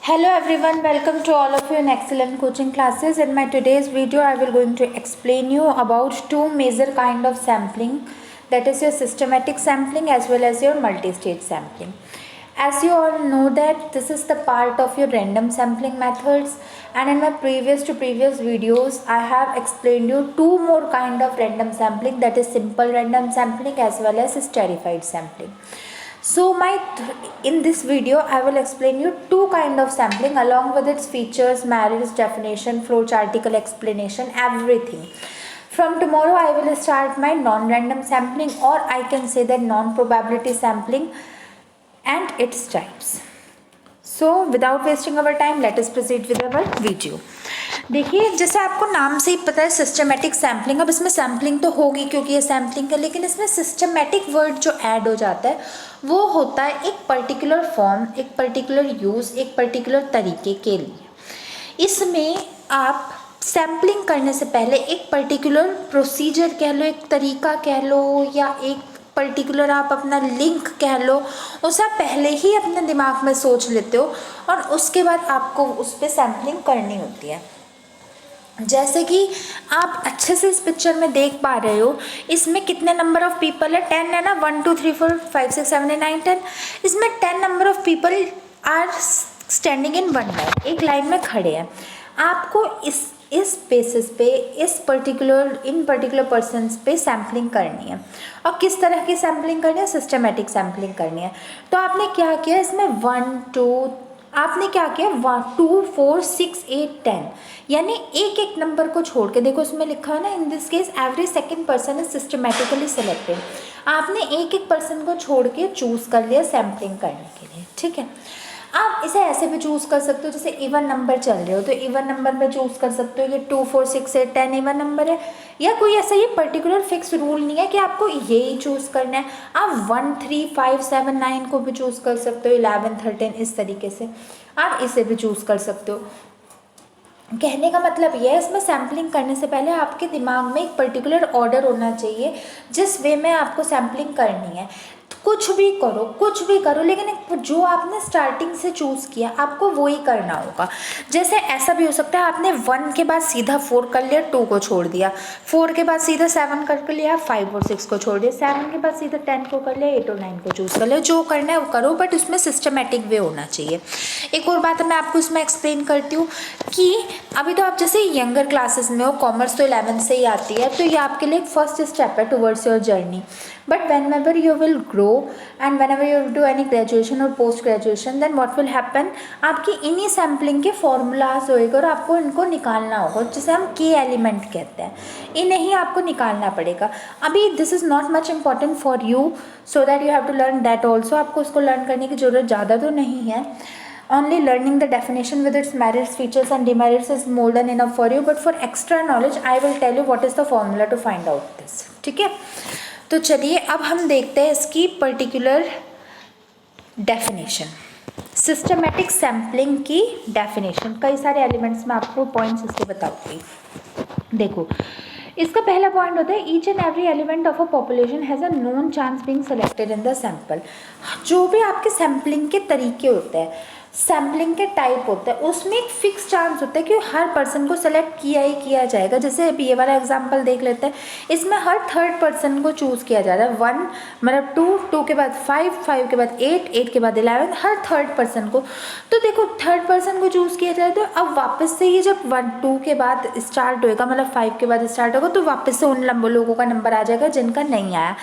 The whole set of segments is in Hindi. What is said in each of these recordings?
Hello everyone, welcome to all of you in excellent coaching classes. In my today's video, I will going to explain you about two major kind of sampling, that is your systematic sampling as well as your multi-stage sampling. As you all know that this is the part of your random sampling methods, and in my previous videos, I have explained you two more kind of random sampling, that is simple random sampling as well as stratified sampling. So in this video I will explain you two kind of sampling along with its features, merits, definition, flowchartical explanation, everything. From tomorrow I will start my non-random sampling, or I can say that non-probability sampling and its types. So without wasting our time, let us proceed with our video. देखिए, जैसे आपको नाम से ही पता है सिस्टमेटिक सैम्पलिंग, अब इसमें सैम्पलिंग तो होगी क्योंकि ये सैम्पलिंग है, लेकिन इसमें सिस्टमेटिक वर्ड जो ऐड हो जाता है वो होता है एक पर्टिकुलर फॉर्म, एक पर्टिकुलर यूज़, एक पर्टिकुलर तरीके के लिए। इसमें आप सैम्पलिंग करने से पहले एक पर्टिकुलर प्रोसीजर कह लो, एक तरीका कह लो, या एक पर्टिकुलर आप अपना लिंक कह लो, उसे आप पहले ही अपने दिमाग में सोच लेते हो और उसके बाद आपको उस पर सैम्पलिंग करनी होती है। जैसे कि आप अच्छे से इस पिक्चर में देख पा रहे हो, इसमें कितने नंबर ऑफ पीपल है, 10 है ना, 1 2 3 4 5 6 7 8 9 10। इसमें 10 number of people are standing in one line, एक लाइन में खड़े हैं। आपको इस बेसिस पे इन पर्टिकुलर पर्सनस पे सैम्पलिंग करनी है। और किस तरह की सैम्पलिंग करनी है? सिस्टमेटिक सैम्पलिंग करनी है। तो आपने क्या किया, इसमें 1 2 4 6 8 10, यानी एक एक नंबर को छोड़ के, देखो इसमें लिखा है ना, in this case every second person is systematically selected. आपने एक एक पर्सन को छोड़ के चूज़ कर लिया सैम्पलिंग करने के लिए, ठीक है। आप इसे ऐसे भी चूज़ कर सकते हो, जैसे इवन नंबर चल रहे हो तो इवन नंबर में चूज़ कर सकते हो, ये 2 4 6 8 10 इवन नंबर है, या कोई ऐसा ये पर्टिकुलर फिक्स रूल नहीं है कि आपको यही चूज़ करना है। आप 1 3 5 7 9 को भी चूज़ कर सकते हो, 11 13, इस तरीके से आप इसे भी चूज़ कर सकते हो। कहने का मतलब यह है, इसमें सैम्पलिंग करने से पहले आपके दिमाग में एक पर्टिकुलर ऑर्डर होना चाहिए जिस वे में आपको सैम्पलिंग करनी है। कुछ भी करो, लेकिन जो आपने स्टार्टिंग से चूज़ किया आपको वो ही करना होगा। जैसे ऐसा भी हो सकता है आपने 1 के बाद सीधा 4 कर लिया, 2 को छोड़ दिया, 4 के बाद सीधा 7 कर लिया, 5 और 6 को छोड़ दिया, 7 के बाद सीधा 10 को कर लिया, 8 और 9 को चूज़ कर लिया। जो करना है वो करो, बट उसमें सिस्टमेटिक वे होना चाहिए। एक और बात मैं आपको इसमें एक्सप्लेन करती हूँ कि अभी तो आप जैसे यंगर क्लासेस में हो, कॉमर्स तो 11th से ही आती है, तो ये आपके लिए एक फर्स्ट स्टेप है towards your journey. But whenever you will grow and whenever you do any graduation or post graduation, then what will happen, आपकी इन्हीं सैम्पलिंग के फॉर्मूलाज होएगा और आपको इनको निकालना होगा, जिसे हम के एलिमेंट कहते हैं। इन्हें ही आपको निकालना पड़ेगा। अभी this is not much important for you, so that you have to learn that also. आपको उसको लर्न करने की ज़रूरत ज़्यादा तो नहीं है। Only learning the definition with its merits, features and demerits is more than enough for you, but for extra knowledge I will tell you what is the formula to find out this, ठीक है। तो चलिए अब हम देखते हैं इसकी पर्टिकुलर डेफिनेशन, सिस्टमेटिक सैम्पलिंग की डेफिनेशन। कई सारे एलिमेंट्स में आपको पॉइंट्स इसके बताऊंगी। देखो, इसका पहला पॉइंट होता है each and every element of a population has a known chance being selected in the sample. जो भी आपके सैम्पलिंग के तरीके होते हैं, सैम्पलिंग के टाइप होता है, उसमें एक फिक्स चांस होता है कि हर पर्सन को सेलेक्ट किया ही किया जाएगा। जैसे अभी ये वाला एग्जांपल देख लेते हैं, इसमें हर थर्ड पर्सन को चूज़ किया जा रहा है। 1 मतलब 2, 2 के बाद 5, 5 के बाद 8, 8 के बाद 11, हर थर्ड पर्सन को। तो देखो, थर्ड पर्सन को चूज़ किया जाए तो अब वापस से ये जब 1 2 के बाद स्टार्ट होएगा, मतलब 5 के बाद स्टार्ट होगा, तो वापस से उन लोगों का नंबर आ जाएगा जिनका नहीं आया।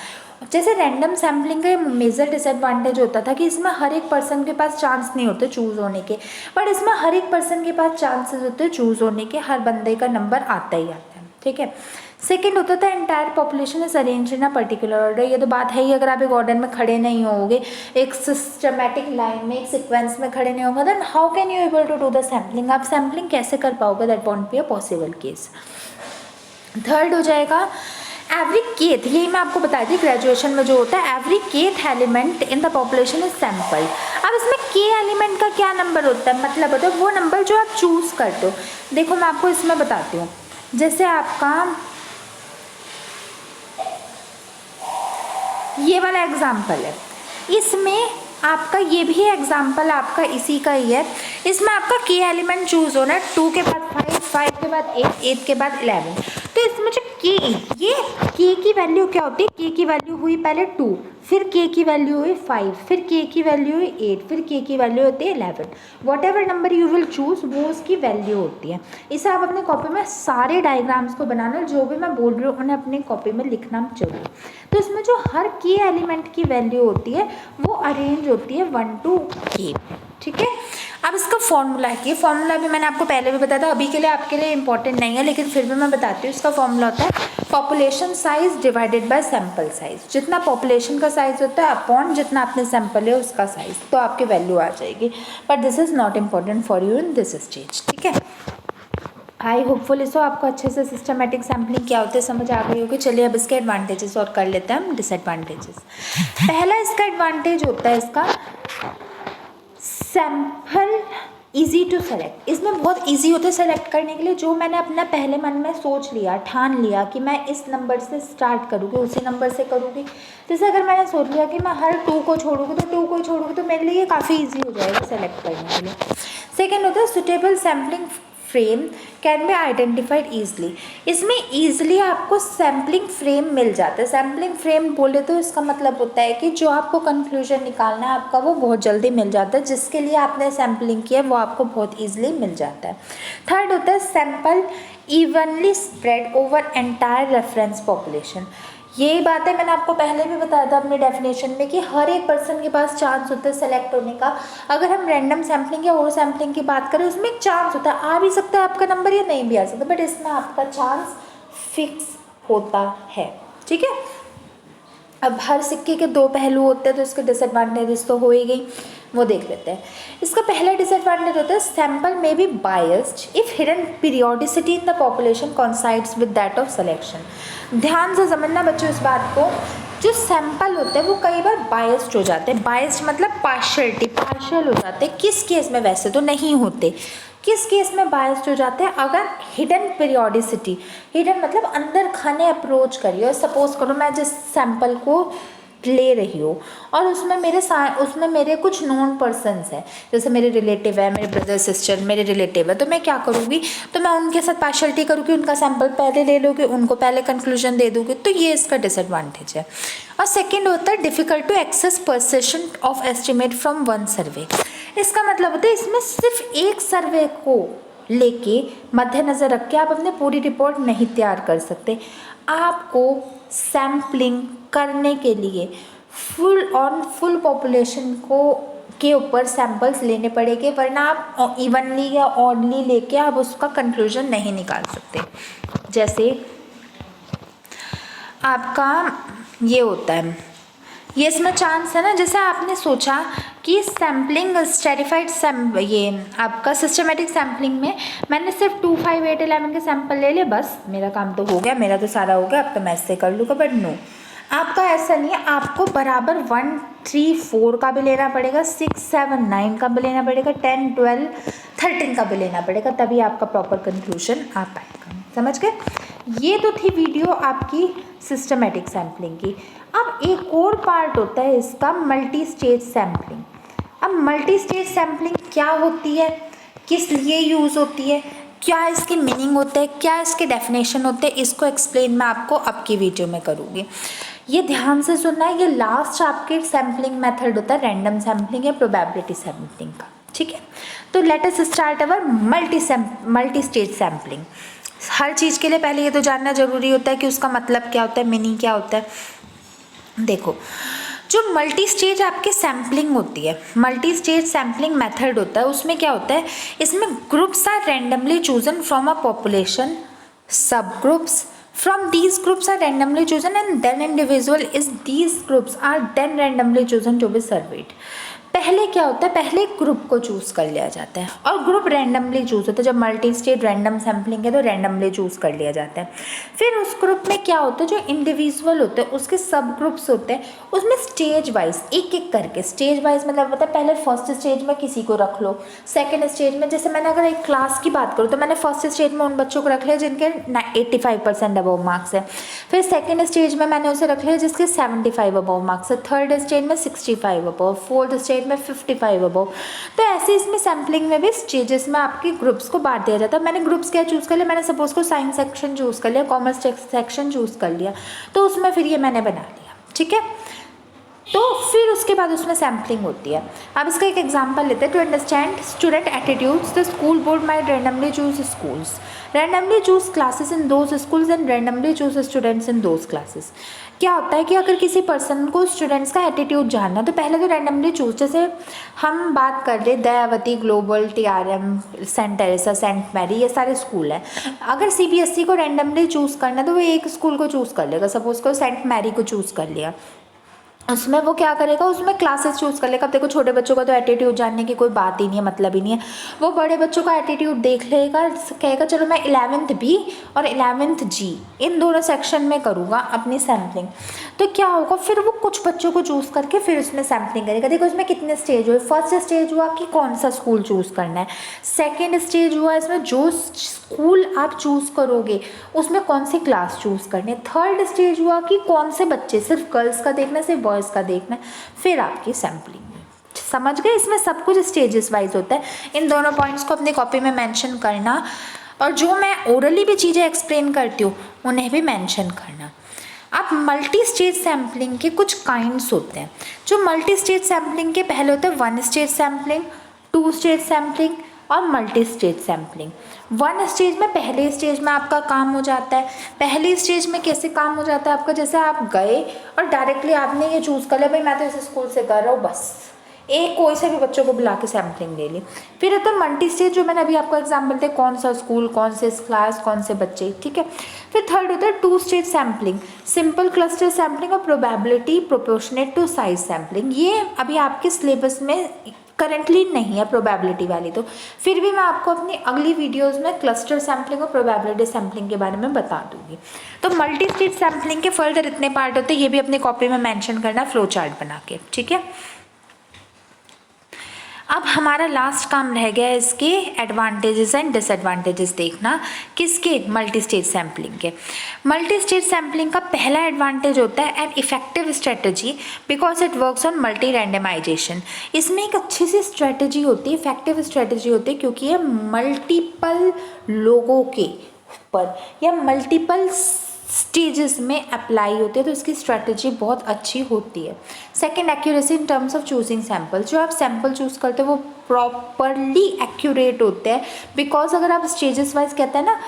जैसे रैंडम सैम्पलिंग का मेजर डिसएडवांटेज होता था कि इसमें हर एक पर्सन के पास चांस नहीं होते चूज़ होने के, बट इसमें हर एक पर्सन के पास चांसेस होते हैं चूज़ होने के, हर बंदे का नंबर आता ही आता है, ठीक है। सेकेंड होता था entire population is arrange in a particular order. ये तो बात है ही, अगर आप एक ऑर्डर में खड़े नहीं होगे, एक सिस्टमेटिक लाइन में, एक सिक्वेंस में खड़े नहीं होगा, then how can you able to do the sampling? आप सैम्पलिंग कैसे कर पाओगे? That won't be a possible case. Third हो जाएगा एवरी केथ, यही मैं आपको बता दी ग्रेजुएशन में जो होता है, every kth element in the population is sample. अब इसमें के एलिमेंट का क्या नंबर होता है? मतलब होता है वो नंबर जो आप चूज़ करते हो। देखो मैं आपको इसमें बताती हूँ, जैसे आपका ये वाला एग्जाम्पल है, इसमें आपका ये भी एग्जाम्पल आपका इसी का ही है। इसमें आपका के एलिमेंट चूज होना है, 2 के बाद 5, 5 के बाद 8, 8 के बाद 11। तो इसमें जो के, ये के की वैल्यू क्या होती है, के की वैल्यू हुई पहले 2, फिर के की वैल्यू हुई 5, फिर के की वैल्यू हुई 8, फिर के की वैल्यू होती है 11। What ever number you will choose वो उसकी वैल्यू होती है। इसे आप अपने कॉपी में सारे डायग्राम्स को बनाना, जो भी मैं बोल रही हूँ उन्हें अपनी कॉपी में लिखना जरूर। तो इसमें जो हर के एलिमेंट की वैल्यू होती है वो अरेंज होती है 1 to k, ठीक है। अब इसका फॉर्मूला है कि फॉर्मूला भी मैंने आपको पहले भी बताया था, अभी के लिए आपके लिए इंपॉर्टेंट नहीं है, लेकिन फिर भी मैं बताती हूँ। इसका फॉर्मूला होता है population size divided by sample size. जितना पॉपुलेशन का साइज होता है अपॉन जितना आपने सैम्पल है उसका साइज, तो आपकी वैल्यू आ जाएगी। But this is not important for you in this stage, ठीक है। आई होपफुल इसको आपको अच्छे से सिस्टमेटिक सैम्पलिंग क्या होते हैं समझ आ गई होगी। चलिए अब इसके एडवांटेजेस और कर लेते हैं हम डिसएडवांटेजेस। पहला इसका एडवांटेज होता है इसका सैम्पल इजी टू सेलेक्ट। इसमें बहुत इजी होता है सेलेक्ट करने के लिए। जो मैंने अपना पहले मन में सोच लिया, ठान लिया कि मैं इस नंबर से स्टार्ट करूँगी, उसी नंबर से करूँगी। जैसे अगर मैंने सोच लिया कि मैं हर 2 को छोड़ूंगी तो 2 को ही छोड़ूंगी, तो मेरे लिए ये काफ़ी ईजी हो जाएगा सेलेक्ट करने के लिए। सेकेंड होता है suitable sampling frame can be identified easily. इसमें ईजली आपको सैम्पलिंग फ्रेम मिल जाता है। सैम्पलिंग फ्रेम बोले तो इसका मतलब होता है कि जो आपको कंक्लूजन निकालना है आपका वो बहुत जल्दी मिल जाता है, जिसके लिए आपने सैम्पलिंग किया वो आपको बहुत ईजिली मिल जाता है। थर्ड होता है sample evenly spread over entire reference population. यही बात है, मैंने आपको पहले भी बताया था अपने डेफिनेशन में कि हर एक पर्सन के पास चांस होता है सेलेक्ट होने का। अगर हम रैंडम सैम्पलिंग या और सैम्पलिंग की बात करें उसमें एक चांस होता है, आ भी सकता है आपका नंबर या नहीं भी आ सकता, बट इसमें आपका चांस फिक्स होता है, ठीक है। अब हर सिक्के के 2 पहलू होते हैं, तो इसके डिसएडवांटेजेस तो हो ही गई, वो देख लेते हैं। इसका पहला डिसएडवांटेज होता है सैम्पल में be biased if hidden periodicity in the population coincides with that of selection. ध्यान से समझना बच्चों इस बात को, जो सैंपल होते हैं वो कई बार बायस्ड हो जाते हैं। बायस्ड मतलब पार्शियल हो जाते हैं। किस केस में? वैसे तो नहीं होते। किस केस में बायस्ड हो जाते हैं? अगर हिडन पीरियोडिसिटी, हिडन मतलब अंदर खाने अप्रोच करिए, और सपोज करो मैं जिस सैंपल को ले रही हूँ और उसमें मेरे कुछ नॉन पर्सन्स हैं, जैसे मेरे रिलेटिव है, मेरे ब्रदर सिस्टर मेरे रिलेटिव है, तो मैं क्या करूँगी, तो मैं उनके साथ पार्शियलिटी करूँगी, उनका सैंपल पहले ले लूँगी, उनको पहले कंक्लूजन दे दूँगी। तो ये इसका डिसएडवांटेज है। और सेकेंड होता है difficult to access precision of estimate from one survey. इसका मतलब होता है इसमें सिर्फ एक सर्वे को लेके मद्देनज़र रख के आप अपनी पूरी रिपोर्ट नहीं तैयार कर सकते। आपको सैम्पलिंग करने के लिए फुल पॉपुलेशन के ऊपर सैंपल्स लेने पड़ेंगे, वरना आप इवनली या ऑडली लेके आप उसका कंक्लूजन नहीं निकाल सकते। जैसे आपका ये होता है, ये इसमें चांस है ना, जैसे आपने सोचा कि सैम्पलिंग स्ट्रेटिफाइड ये आपका सिस्टमेटिक सैम्पलिंग में मैंने सिर्फ 2, 5, 8, 11 के सैंपल ले लिए, बस मेरा काम तो हो गया, मेरा तो सारा हो गया, अब तो मैं इससे कर लूँगा। बट नो, आपका ऐसा नहीं है। आपको बराबर 1, 3, 4 का भी लेना पड़ेगा, 6, 7, 9 का भी लेना पड़ेगा, 10, 12, 13 का भी लेना पड़ेगा, तभी आपका प्रॉपर कंक्लूजन आ पाएगा। समझ गए? ये तो थी वीडियो आपकी सिस्टमेटिक सैम्पलिंग की। अब एक और पार्ट होता है इसका मल्टी स्टेज सैम्पलिंग। अब मल्टी स्टेज सैम्पलिंग क्या होती है, किस लिए यूज़ होती है, क्या इसकी मीनिंग होता है, क्या इसके डेफिनेशन होते हैं, इसको एक्सप्लेन मैं आपको अब की वीडियो में करूँगी। ये ध्यान से सुनना है। ये लास्ट आपके सैम्पलिंग मेथड होता है रैंडम सैम्पलिंग या प्रोबेबिलिटी सैम्पलिंग का, ठीक है। तो let us start our multi stage sampling. हर चीज़ के लिए पहले ये तो जानना ज़रूरी होता है कि उसका मतलब क्या होता है, मीनिंग क्या होता है। देखो, जो मल्टी स्टेज आपके सैम्पलिंग होती है, मल्टी स्टेज सैम्पलिंग मेथड होता है, उसमें क्या होता है, इसमें groups are randomly chosen from a population, sub groups from these groups are randomly chosen and then individual is these groups are then randomly chosen to be surveyed। पहले क्या होता है, पहले ग्रुप को चूज़ कर लिया जाता है और ग्रुप रैंडमली चूज़ होता है। जब मल्टी स्टेज रैंडम सैम्पलिंग है तो रैंडमली चूज़ कर लिया जाता है। फिर उस ग्रुप में क्या होता है, जो इंडिविजुअल होते हैं उसके सब ग्रुप्स होते हैं, उसमें स्टेज वाइज एक एक करके, स्टेज वाइज मतलब होता है पहले फर्स्ट स्टेज में किसी को रख लो, सेकेंड स्टेज में, जैसे मैंने अगर एक क्लास की बात करूँ तो मैंने फर्स्ट स्टेज में उन बच्चों को रख लिया जिनके 85% अबव मार्क्स है, फिर सेकेंड स्टेज में मैंने उसे रख लिया जिसके 75 अबव मार्क्स है, थर्ड स्टेज में 65 अबव, फोर्थ स्टेज में 55 अबव। तो ऐसे इसमें सैम्पलिंग में भी स्टेजेस में आपके ग्रुप्स को बांट दिया जाता है। मैंने ग्रुप्स क्या चूज़ कर लिया, मैंने सपोज को साइंस सेक्शन चूज़ कर लिया, कॉमर्स सेक्शन चूज़ कर लिया, तो उसमें फिर ये मैंने बना लिया, ठीक है। तो फिर उसके बाद उसमें सैम्पलिंग होती है। अब इसका एक एग्जांपल लेते हैं। To understand student attitudes the school board might randomly choose schools, randomly choose classes in those schools and randomly choose students in those classes. क्या होता है कि अगर किसी पर्सन को स्टूडेंट्स का एटीट्यूड जानना तो पहले तो रैंडमली चूज, जैसे हम बात कर ले Dayawati Global, TRM, Saint Teresa, Saint Mary, ये सारे स्कूल हैं। अगर CBSE को रैंडमली चूज़ करना तो वो एक स्कूल को चूज़ कर लेगा, सपोज को सेंट मैरी को चूज़ कर लिया, उसमें वो क्या करेगा, उसमें क्लासेस चूज़ कर लेगा। अब देखो छोटे बच्चों का तो एटीट्यूड जानने की कोई बात ही नहीं है, मतलब ही नहीं है, वो बड़े बच्चों का एटीट्यूड देख लेगा, कहेगा चलो मैं 11th B और 11th G इन दोनों सेक्शन में करूँगा अपनी सैम्पलिंग। तो क्या होगा, फिर वो कुछ बच्चों को चूज़ करके फिर उसमें सैम्पलिंग करेगा। देखो इसमें कितने स्टेज हुए, फर्स्ट स्टेज हुआ कि कौन सा स्कूल चूज़ करना है, सेकेंड स्टेज हुआ इसमें जो स्कूल आप चूज़ करोगे उसमें कौन सी क्लास चूज़ करनी है, थर्ड स्टेज हुआ कि कौन से बच्चे, सिर्फ गर्ल्स का देखना है सिर्फ बॉयज़ का देखना है, फिर आपकी सैम्पलिंग। समझ गए, इसमें सब कुछ स्टेजेस वाइज होता है। इन दोनों पॉइंट्स को अपनी कॉपी में मेंशन करना, और जो मैं ओरली भी चीज़ें एक्सप्लेन करती हूँ उन्हें भी मेंशन करना। अब मल्टी स्टेज सैम्पलिंग के कुछ काइंड्स होते हैं। जो मल्टी स्टेज सैम्पलिंग के पहले होते हैं 1 स्टेज सैम्पलिंग, 2 स्टेज सैम्पलिंग और मल्टी स्टेज सैम्पलिंग। 1 स्टेज में पहले स्टेज में आपका काम हो जाता है। पहली स्टेज में कैसे काम हो जाता है आपका, जैसे आप गए और डायरेक्टली आपने ये चूज़ कर लिया भाई मैं तो इस स्कूल से कर रहा हूँ, बस एक कोई से भी बच्चों को बुला के सैम्पलिंग ले ली। फिर है तो मल्टी स्टेज, जो मैंने अभी आपको एग्जाम्पल दिया, कौन सा स्कूल, कौन से क्लास, कौन से बच्चे, ठीक है। फिर थर्ड होता है 2 stage sampling, simple cluster sampling और probability proportionate to size sampling. ये अभी आपके सिलेबस में करंटली नहीं है प्रोबेबिलिटी वाली, तो फिर भी मैं आपको अपनी अगली वीडियोस में क्लस्टर सैम्पलिंग और प्रोबेबिलिटी सैम्पलिंग के बारे में बता दूंगी। तो मल्टी स्टेज सैम्पलिंग के फर्दर इतने पार्ट होते हैं, ये भी अपनी कॉपी में मेंशन करना फ्लो चार्ट बना के, ठीक है। अब हमारा लास्ट काम रह गया है इसके एडवांटेजेस एंड डिसएडवांटेजेस देखना, किसके, मल्टी स्टेज सैम्पलिंग के। मल्टी स्टेज सैम्पलिंग का पहला एडवांटेज होता है an effective strategy because it works on multi randomization. इसमें एक अच्छी सी स्ट्रेटजी होती है, इफेक्टिव स्ट्रेटजी होती है, क्योंकि ये मल्टीपल लोगों के ऊपर या मल्टीपल स्टेजेस में अप्लाई होते हैं, तो इसकी स्ट्रेटजी बहुत अच्छी होती है। Second, accuracy in terms of choosing sample. जो आप सैम्पल चूज़ करते हो वो प्रॉपरली एक्यूरेट होते हैं, बिकॉज अगर आप स्टेजेस वाइज कहते हैं ना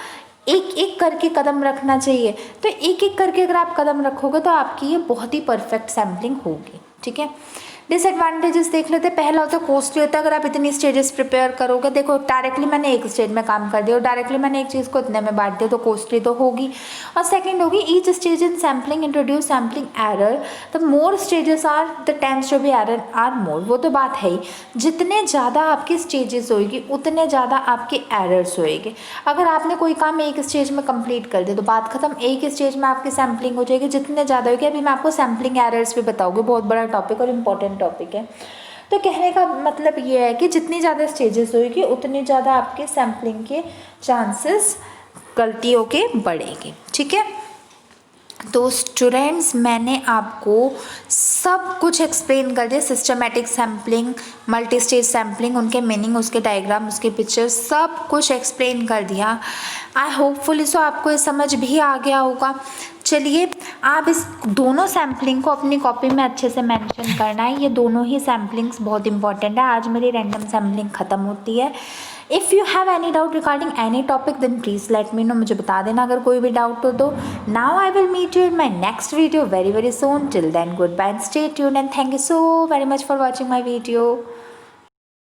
एक एक करके कदम रखना चाहिए, तो एक एक करके अगर आप कदम रखोगे तो आपकी ये बहुत ही परफेक्ट सैम्पलिंग होगी, ठीक है। डिसएडवांटेजेस देख लेते हैं। पहला होता है कॉस्टली होता है। अगर आप इतनी स्टेजेस प्रिपेयर करोगे, देखो डायरेक्टली मैंने एक स्टेज में काम कर दिया और डायरेक्टली मैंने एक चीज़ को इतने में बांट दिया, तो कॉस्टली तो होगी। और सेकंड होगी each stage in sampling introduce sampling error, the more stages are the tends to be error are more. वो तो बात है ही, जितने ज़्यादा आपकी स्टेजेस होएगी उतने ज़्यादा आपके एरर्स होएंगे। अगर आपने कोई काम एक स्टेज में कंप्लीट कर दिया तो बात खत्म, एक स्टेज में आपकी सैम्पलिंग हो जाएगी, जितने ज़्यादा होगी। अभी मैं आपको सैम्पलिंग एरर्स भी बताऊँगी, बहुत बड़ा टॉपिक और इम्पॉर्टेंट टॉपिक है। तो कहने का मतलब ये है कि जितनी ज़्यादा स्टेजेस होगी उतनी ज़्यादा आपके सैम्पलिंग के चांसेस गलतियों के बढ़ेंगे, ठीक है। तो स्टूडेंट्स, मैंने आपको सब कुछ एक्सप्लेन कर दिया, systematic sampling, multi stage sampling, उनके मीनिंग, उसके डायग्राम, उसके पिक्चर्स, सब कुछ एक्सप्लेन कर दिया। आई होपफुली सो आपको ये समझ भी आ गया होगा। चलिए, आप इस दोनों सैम्पलिंग को अपनी कॉपी में अच्छे से मेंशन करना है। ये दोनों ही सैम्पलिंग्स बहुत इंपॉर्टेंट है। आज मेरी रैंडम सैम्पलिंग ख़त्म होती है। If you have any doubt regarding any topic then please let me know, मुझे बता देना अगर कोई भी डाउट हो तो। Now I will meet you in my next video very very soon. Till then good bye and stay tuned and thank you so very much for watching my video.